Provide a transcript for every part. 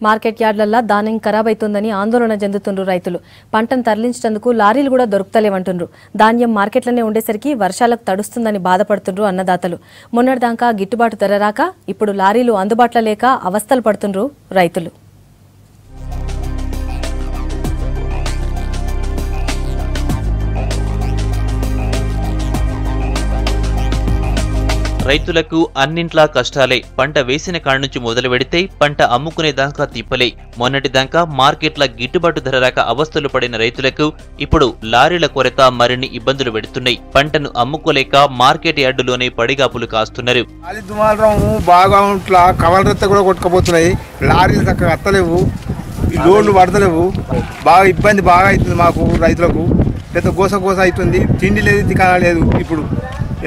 Market యార్డ్లల్లో ధాన్యం ఖరాబ్ అవుతుందని ఆందోళన చెందుతుండ్రు రైతులు. పంటను తరలించేందుకు లారీలు కూడా దొరుకుతలేవంటుండ్రు. ధాన్యం మార్కెట్లోనే ఉండేసరికి వర్షాలకు తడుస్తుందని బాధపడుతుండ్రు అన్నదాతలు. మొన్నటిదాకా గిట్టుబాటు ధర రాక ఇప్పుడు లారీలు అందుబాటులో లేక అవస్థలు పడుతుండ్రు రైతులు. రైతులకు అన్నింట్లా కష్టాలే. పంట వేసిన కాడ నుంచి మొదలు పెడితే పంట అమ్ముకునే దాకా తిప్పలే. మొన్నటిదాకా మార్కెట్ల గిట్టుబాటు ధర రాక అవస్థలు పడిన రైతులకు ఇప్పుడు లారీల కొరత మరిన్ని ఇబ్బందులు పెడుతున్నాయి. పంటను అమ్ముకోలేక మార్కెట్ యార్డులోనే పడిగాపులు కాస్తున్నారు. బాగా కవలరెత్త కూడా కొట్టుకుపోతున్నాయి. లారీలు చక్కగా అత్తలేవు, లోన్లు పడతలేవు. బాగా ఇబ్బంది బాగా అవుతుంది మాకు రైతులకు. పెద్ద గోస అవుతుంది. తిండి లేదు, తికానా లేదు ఇప్పుడు.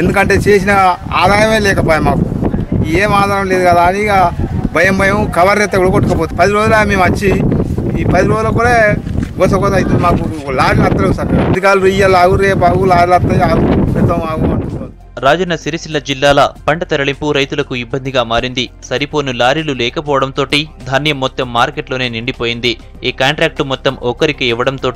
ఎందుకంటే చేసిన ఆదాయమే లేకపోయా మాకు. ఏం ఆదాయం లేదు కదా అని ఇక భయం కవర్ ఎత్త కూడా కొట్టుకుపోతుంది. 10 రోజులు మేము వచ్చి ఈ 10 రోజులు కూడా గోస అవుతుంది మాకు. లారీలు అత్తలేవు సార్. ఎందుకాలు ఇయ్యాలి ఆగు, రేపు ఆగు, లారీలు వస్తాయి, ఆగు పెద్దాం ఆగు అంటున్నారు. రాజన్న సిరిసిల్ల జిల్లాల పంట తరలింపు రైతులకు ఇబ్బందిగా మారింది. సరిపోను లారీలు లేకపోవడంతో ధాన్యం మొత్తం మార్కెట్లోనే నిండిపోయింది. ఈ కాంట్రాక్టు మొత్తం ఒకరికి ఇవ్వడంతో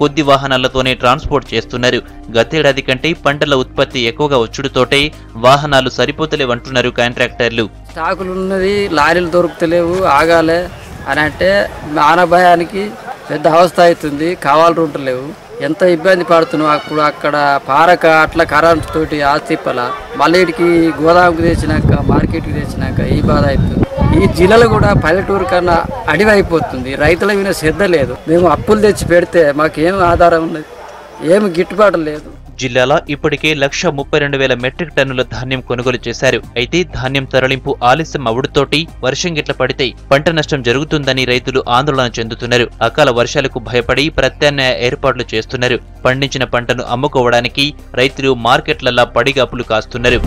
కొద్ది వాహనాలతోనే ట్రాన్స్పోర్ట్ చేస్తున్నారు. గతేడాది కంటే పంటల ఉత్పత్తి ఎక్కువగా వచ్చుడుతోటే వాహనాలు సరిపోతలేవంటున్నారు కాంట్రాక్టర్లు. స్టాకులు ఉన్నది, లారీలు దొరుకుతలేవు, ఆగాలే అని అంటే ఆనభయానికి పెద్ద అవస్థ అవుతుంది. కావాలి ఉంటలేవు, ఎంత ఇబ్బంది పడుతున్నావు. అప్పుడు అక్కడ పారక అట్లా కరెంటు తోటి ఆస్తిప్పల మళ్ళీ ఇటుకి గోదాముకు తెచ్చినాక మార్కెట్కి తెచ్చినాక ఈ బాధ అవుతుంది. ఈ జిల్లాలో కూడా పల్లెటూరు కన్నా అడివి అయిపోతుంది. రైతుల మీద శ్రద్ధ లేదు. మేము అప్పులు తెచ్చి పెడితే మాకేం ఆధారం ఉన్నది, ఏమి గిట్టుబాటు లేదు. జిల్లాల ఇప్పటికే 1,32,000 మెట్రిక్ టన్నుల ధాన్యం కొనుగోలు చేశారు. అయితే ధాన్యం తరలింపు ఆలస్యం అవుడుతోటి వర్షం గిట్ల పడితే పంట నష్టం జరుగుతుందని రైతులు ఆందోళన చెందుతున్నారు. అకాల వర్షాలకు భయపడి ప్రత్యామ్నాయ ఏర్పాట్లు చేస్తున్నారు. పండించిన పంటను అమ్ముకోవడానికి రైతులు మార్కెట్లలా పడిగాపులు కాస్తున్నారు.